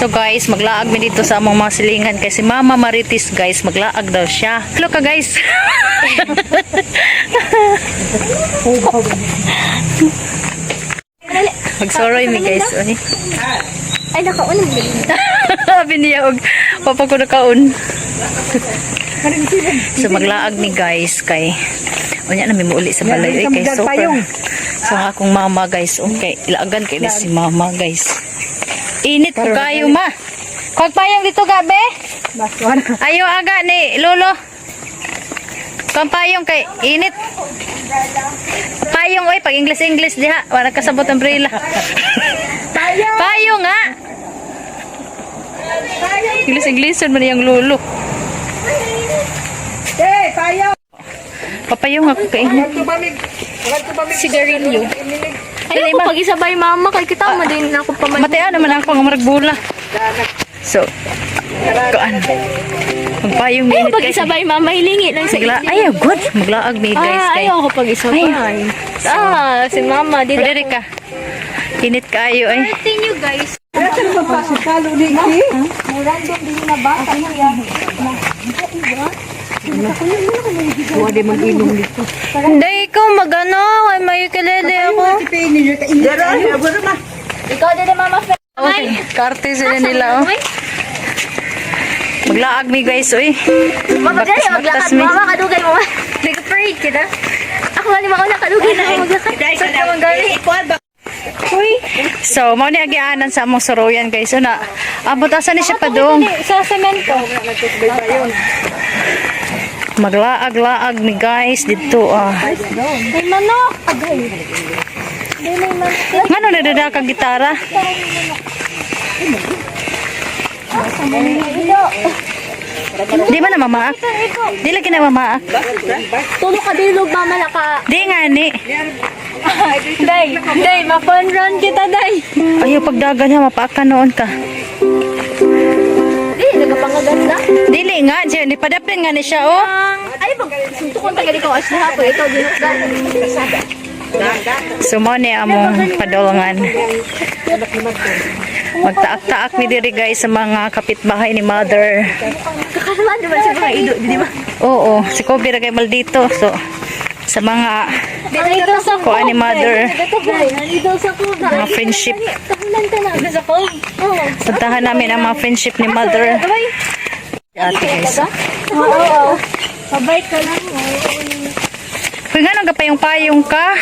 So guys, maglaag mi dito sa among mga silingan kasi Mama Marites guys, maglaag daw siya. Hello ka guys. Magsoroy mi guys. Ay, nakaon mo din. Sabi niya, papa ko nakaon. So maglaag mi guys kay unya na mi muuli sa balay kay super. So akong mama guys, okay, ilaagan kay si mama guys. Init ko kayo ma. Kag payong dito gabi? Ayo aga ni lolo. Kag payong kay init. Payong oy pag English diha, wala kasabot umbrella. Payong nga. English man yung lolo. Payong! Papayong ako kay Sigarilyo. Ay, ako pag-isabay mama, kay kita mo din ako pa Matea naman ako ang maragbula. So, kuan. Magpayong Ay, minute pag-isabay mama, hilingi lang sa Ay, good. Maglaag mi guys. Ay, ako pag-isabay. Si mama, di Pwede ka. Init kayo ay. Thank you guys. Hindi, ikaw magano. Ay, may ukulele ako. Ikaw din mama. Okay, karte sila nila oh. Maglaag mi guys, oy. Mama, dali, maglakad. Mama, kadugay mo. Nag-parade kita. Ako nga ni mauna, kadugay na ako maglakad. Saan ka manggali? So, mo ni agianan sa among soroyan guys. So na, abutasan ni siya pa dong. Sa semento. Maglaag-laag mi guys dito ah. May manok. Agay. May manok. Ngano nadada ka gitara? Di ba na mamaak? Di lagi na mamaak. Tulog ka dilog mama na ka. Di nga ni. Day, ma-fun run kita, day. Ayaw pagdagan niya, mapaakan noon ka. Di, nagapangagat na. Dili nga, siya, ni padapin nga ni siya oh. Ay, pag suntukon taga dito, as na po, ito, dinusdan. So mo ni among padolongan. Magtaak-taak mi diri guys sa mga kapitbahay ni mother. Kakalaman naman sa mga ido, di ba? Oo, si Kobe ra kay maldito. So sa mga Dito sa ko ni mother, Dito sa kuga. mga friendship. Tahunan ka na. Dito sa kuga. Oo. Puntahan namin ang mga friendship ni mother. Ate guys. Oo. Sabay ka lang. Kung nga nang gapayong-payong ka.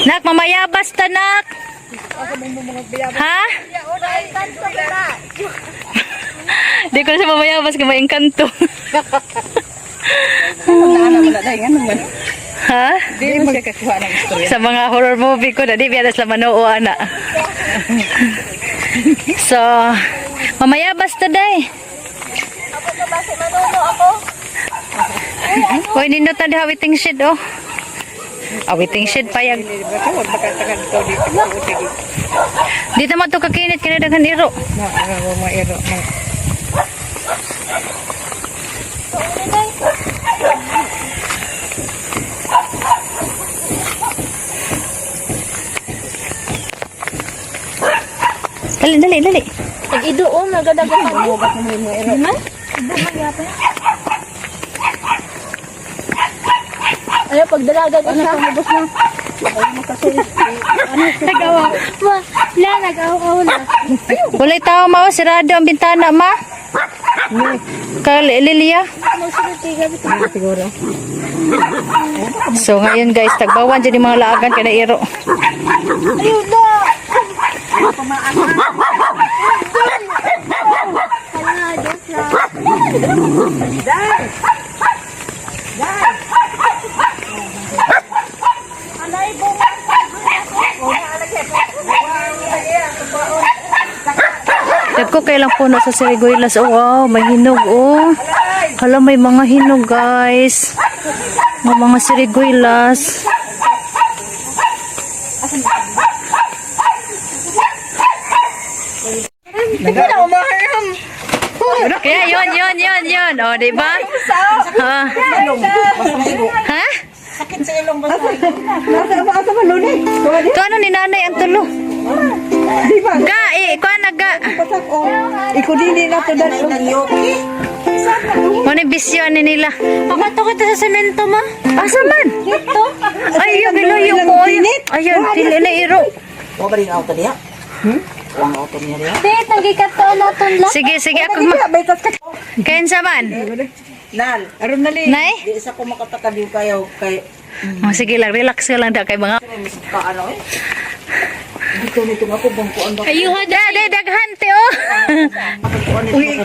Nak, mamayabas ta, nak. Ha? Di ko na siya mamayabas kung may engkanto. Ha? Di mo siya kakuha ng istorya. Sa mga horror movie ko na di biya sila manoo ana. So, mamayabas ta day. Ako na ba si Manolo ako? Hoy, ninutan di waiting shed oh. Waiting shed payag. Huwag makatagal ito dito. Dito mo to kakinit kinadagan iro. Mairo. Dali. Nag-ido o, nagadagan ka. Huwag mo yung mairo. Ano, pag dalaga ko siya. Nagawa. Wala, nagawa na. Walay tao mao sirado ang bintana ma. Lilia. Siguro. So ngayon guys, tagbawan dyan yung mga laagan kada iro. Ayun na! Dagko kailang puno sa Siriguilas. Oh wow, may hinog oh. Hala, may mga hinog guys. Mga Siriguilas. Hindi na umahay. Kaya yun. O, di ba? Ah. Ha? Asa man lunes? Ito ano ni nanay ang tulo? Di ba? Ga, kuha na ga. Pasak o. Iko dili na to dal. Ano bisyo ni nila? Pakato kita sa semento ma. Asa man? Ito. Ay, yung biloy yung ko. Ayun, dili na iro. Mo ba rin auto niya? Ang auto niya niya? Di, nagikat to naton lang. Sige, ako Di ba? Baitas ka. Kain sa man? Nal, Aron nali. Nay? di isa ko makatakad yung kayo kay Oh, sige lang, relax ka lang da kay mga. paano eh? Dito nito ako bangkuan ba? Ayuhan Da, daghan te oh. Uy.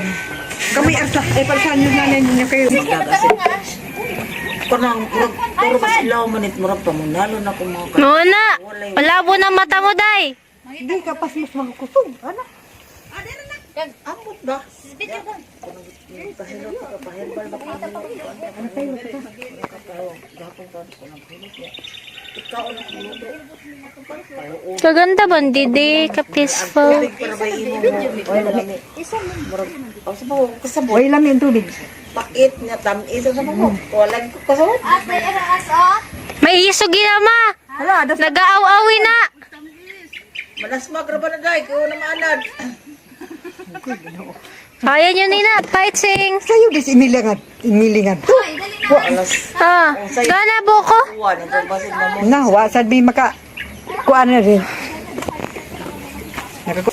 Kami arsa. Ay palsan yung nanay niyo kayo. Kanang murag puro ba sila manit murag pamunalo na ko mga Muna. Malabo na mata mo, day. Di ka pas mas magkusog. Ano? ambot ba? Kaganda ba, Didi? Ka-peaceful. Para ba imo mo? Oy lami. Murag aw sa bawo kasabot. Uy lamin tubig. Pakit niya tamis sa bawo. Walag ko kasabot. May isog na, ma. Hala, das Nag-aaw-awi na. Manas magraba na dai ko na maanad. Kaya nyo, Nina. Fighting. kayo dis imilingan. Imilingan. Ko alas Ah, gana buko. kuwan ito basin mo mo. Na, wasad mi maka kuan na rin. Nakaku.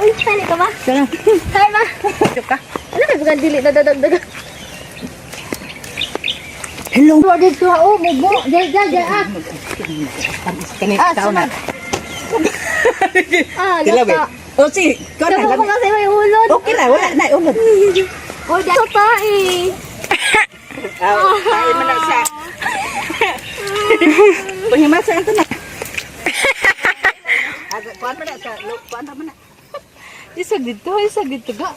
Uy, sani ka ba? Sana. Hi, ma. Ano ba bukan dili na dadagdagan? Hello. Tuwa dito, oh, mubo. Jay, ah. Kani tao na. Ah, Tilabi. lata. O si, kuan na. Tama ko kasi may ulod. Okay na, wala na ulod. Oh, dito pa eh. Ay man na siya. Pahimasa ito na. Kuan man na siya, kuan man na. Isag dito ga.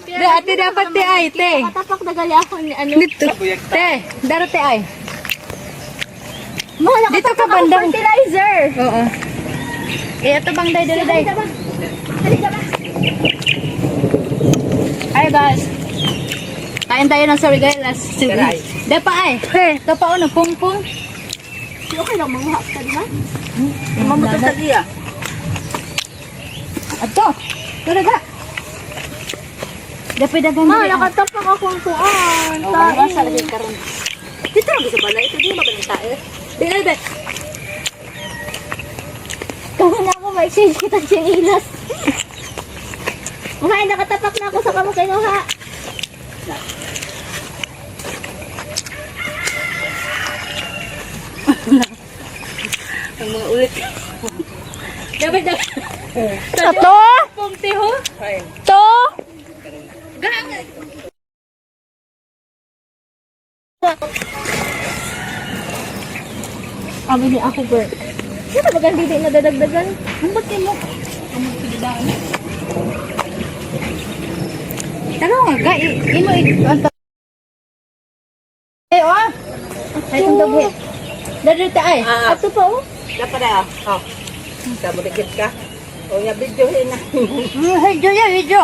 Di ate dapat ti ay te. Katapak na gali ako ni ano. Dito. Te, darate ay. Mo, Dito ka bandang. fertilizer. Oo. Eh ito bang day day. Halika ba? Halika ba? Hi guys. Kain tayo ng sardinas. Dapa ay. Ito pa ano, pung-pung. Okay lang, mga hap ka, di ba? Mamatag sa iya. Ato. Tara ga. Dapa dagang. Ma, nakatapak akong kuan. Oh, masa lagi karon. Dito ra sa balay ito di mabalita eh. Dili bet. Kung na ako, ma-exchange kita sinilas. Mga nakatapak na ako sa kamukay mo, ha? Ang mga ulit. Dapat na. Ito? Pumti ho. Ito? Abi ni ako, girl. Sino ba gandi din na dadagdagan? Ang ba't mo? Ano nga ga imo eh oh. Ay kung dabi. Dadito ay. Ato pa, oh. Dapat na. Oh. Tamo dikit ka. O nya video na. Video.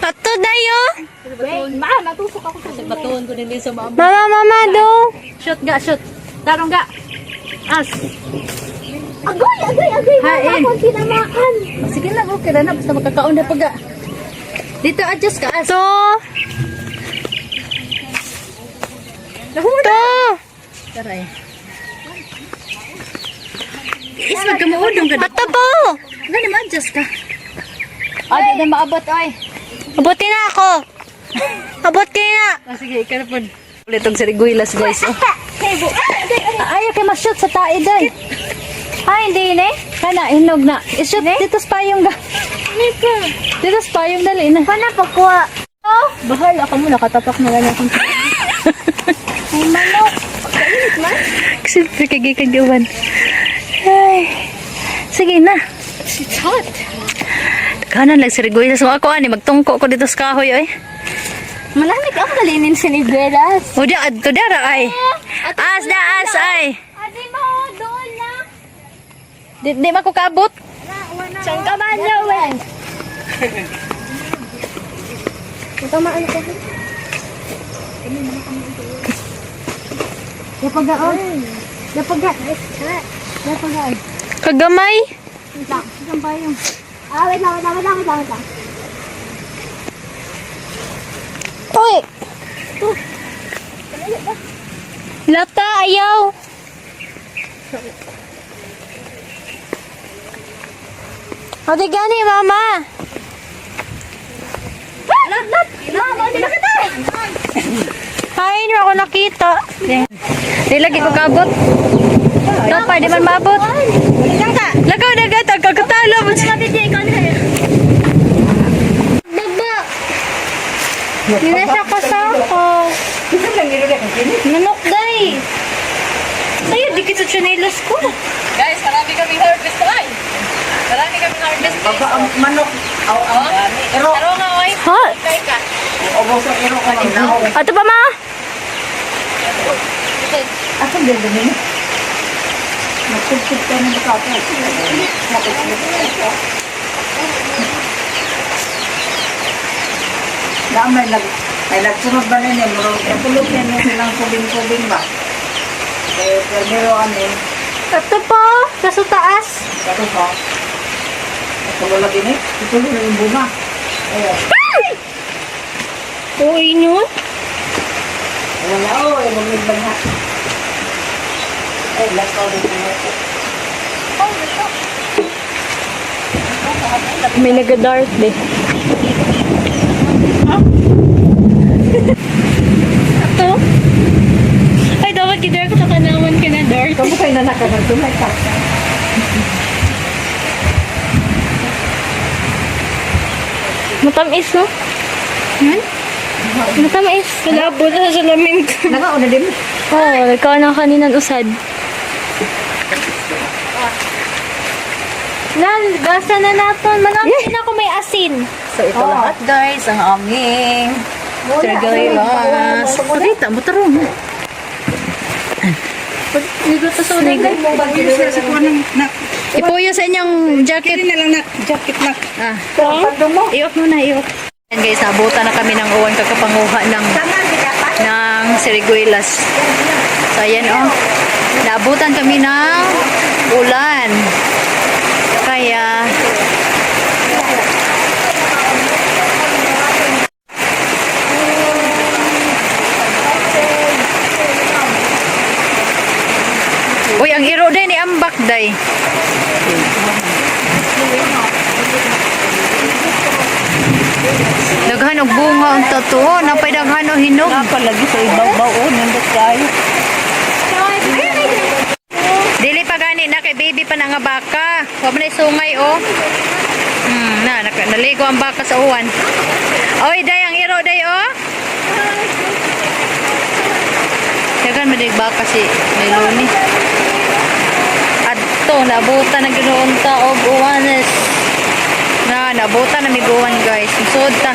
Ato dayo. Ma, natusok ako sa batuon ko din sa mama. Mama, do. Shoot ga, shoot. Tarong ga. As. Agoy. Hain. Mama, akong tinamaan. Sige lang, okay na basta makakaon na pag. Dito adjust ka. As. To. To. Taray. Is magkamuudong ka. Ato po. Gani ma-adjust ka. Ay, di na maabot ay. Abutin na ako. Abot kayo na. Sige, ikaw na po. Ulit ang sariguilas guys. Oh. Ayaw kayo ma-shoot sa tae day. Ay, hindi na eh. Kana, hinog na. I-shoot dito sa payong ga. Dito sa payong dali na. Paano pakuha? Oh, Bahala ka muna, katapak na ganyan akong may manok. Kainit man. siyempre kagikagawan. Ay. Sige na. It's hot. Kanan lang sariguilas mo ako ani. Magtungko ko dito sa kahoy ay. Malamig ako kalinin sa Nigueras. O di, adto dara ay. As da as ay. Adi mo, doon na. Di makukabot. Wala Saan ka man Joel? Tamaan ako. Yapagaan. Yapagaan. Kagamay. Saan pa yung? Wait lang. Uy! Lata, ayaw. O, di gani, mama. Mama, hindi na kita! Ay, hindi ako nakita. Di lagi ko kabot. Dapat, di man maabot. Lagaw na gata, kagkatala mo. Baba! Hindi na siya kasako. Manok, day! Sa'yo, di kita chinelas ko. Guys, marami kaming harvest tayo. Marami kaming harvest. Baba ang manok. Ero. Pero nga, oy. Ha? Kay ka. Ubos ang ero ka rin. Ato pa, ma? Asan din din? Nagtugtog ka ng bukata. May nagsunod ba rin eh? Tulog yan yung silang kubing-kubing ba? Eh, pero ano eh? Ito po, sa taas. Kato ba? Ito lagi ni? Ito na yung bunga. Ayan. Uy nyo. Wala o, eh, magmigban na. Eh, last all din ako. May naga-dart, eh. Ito. Ay, dapat gidar ko sa kanaman ka na, Dart. Kamu kayo na nakagagumay ka. Matamis, no? Matamis. Malabo na sa salamin ko. Nagauna din. Oo, nagkaon ako kaninang usad. Nan, gasa na natin. Manapin ako may asin. So, ito lahat, guys, ang aming Sergelilas. Pakita mo, tarong. Ligot to sa unig. Ipuyo sa inyong jacket. na lang na, jacket na. Ah, Pagdong mo. iok mo na, iok. Yan guys, nabutan na kami ng uwan kakapanguha ng Sergelilas. So, ayan oh. Naabutan kami ng ulan. Kaya, uy, ang iro din ni ambak day. Daghan og bunga ang totoo, napay daghan og hinog. Napalagi sa ibaw-baw o, nandot kayo. Dili pa gani na kay baby pa na nga baka. Wa man sungay oh. Naligo ang baka sa uwan. Oy, day ang iro day oh. Dagan madig baka si Meloni. Adto nabutan na ginoon ta og uwanes. Nabutan na miguwan guys. Sud ta.